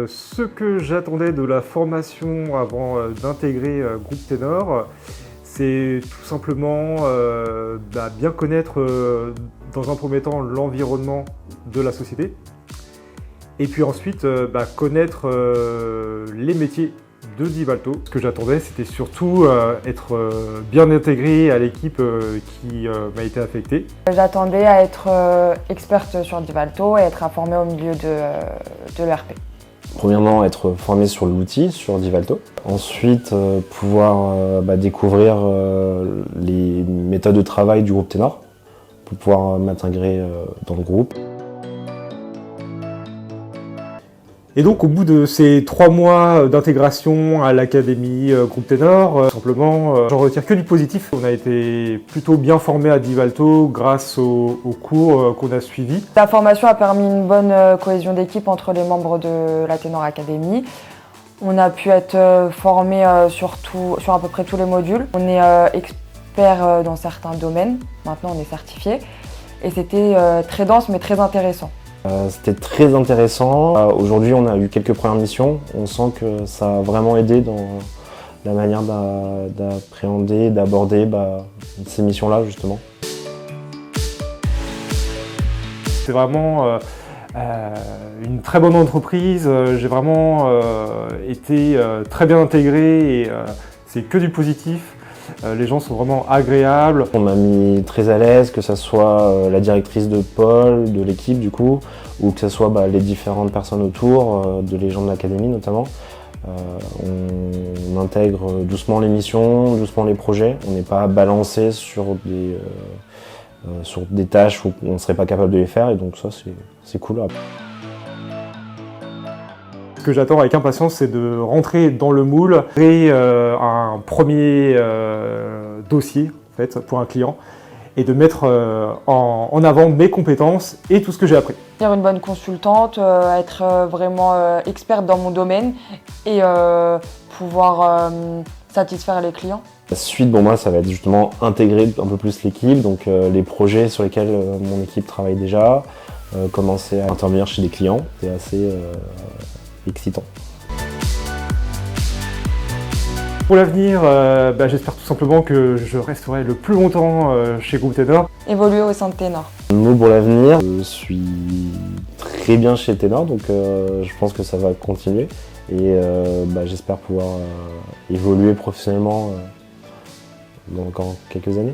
Ce que j'attendais de la formation avant d'intégrer Groupe Ténor, c'est tout simplement bien connaître dans un premier temps l'environnement de la société et puis ensuite connaître les métiers de Divalto. Ce que j'attendais, c'était surtout être bien intégré à l'équipe qui m'a été affectée. J'attendais à être experte sur Divalto et être informée au milieu de l'ERP. Premièrement, être formé sur l'outil, sur Divalto. Ensuite, pouvoir découvrir les méthodes de travail du groupe Ténor pour pouvoir m'intégrer dans le groupe. Et donc au bout de ces 3 mois d'intégration à l'académie Groupe Ténor, simplement j'en retire que du positif. On a été plutôt bien formés à Divalto grâce aux cours qu'on a suivis. La formation a permis une bonne cohésion d'équipe entre les membres de la Ténor Academy. On a pu être formés sur à peu près tous les modules. On est expert dans certains domaines, maintenant on est certifié. Et c'était très dense mais très intéressant. C'était très intéressant. Aujourd'hui, on a eu quelques premières missions. On sent que ça a vraiment aidé dans la manière d'appréhender, d'aborder ces missions-là, justement. C'est vraiment une très bonne entreprise. J'ai vraiment été très bien intégré et c'est que du positif. Les gens sont vraiment agréables. On m'a mis très à l'aise, que ce soit la directrice de pôle, de l'équipe du coup, ou que ce soit les différentes personnes autour, les gens de l'académie notamment. On intègre doucement les missions, doucement les projets. On n'est pas balancé sur des tâches où on ne serait pas capable de les faire, et donc ça c'est cool. Ce que j'attends avec impatience, c'est de rentrer dans le moule, créer un premier dossier en fait, pour un client et de mettre en avant mes compétences et tout ce que j'ai appris. Être une bonne consultante, être vraiment experte dans mon domaine et pouvoir satisfaire les clients. La suite, pour moi, ça va être justement intégrer un peu plus l'équipe, donc les projets sur lesquels mon équipe travaille déjà, commencer à intervenir chez des clients, c'est assez excitant. Pour l'avenir, j'espère tout simplement que je resterai le plus longtemps chez Groupe Ténor. Évoluer au sein de Ténor. Mot pour l'avenir, je suis très bien chez Ténor, donc je pense que ça va continuer. Et j'espère pouvoir évoluer professionnellement dans encore quelques années.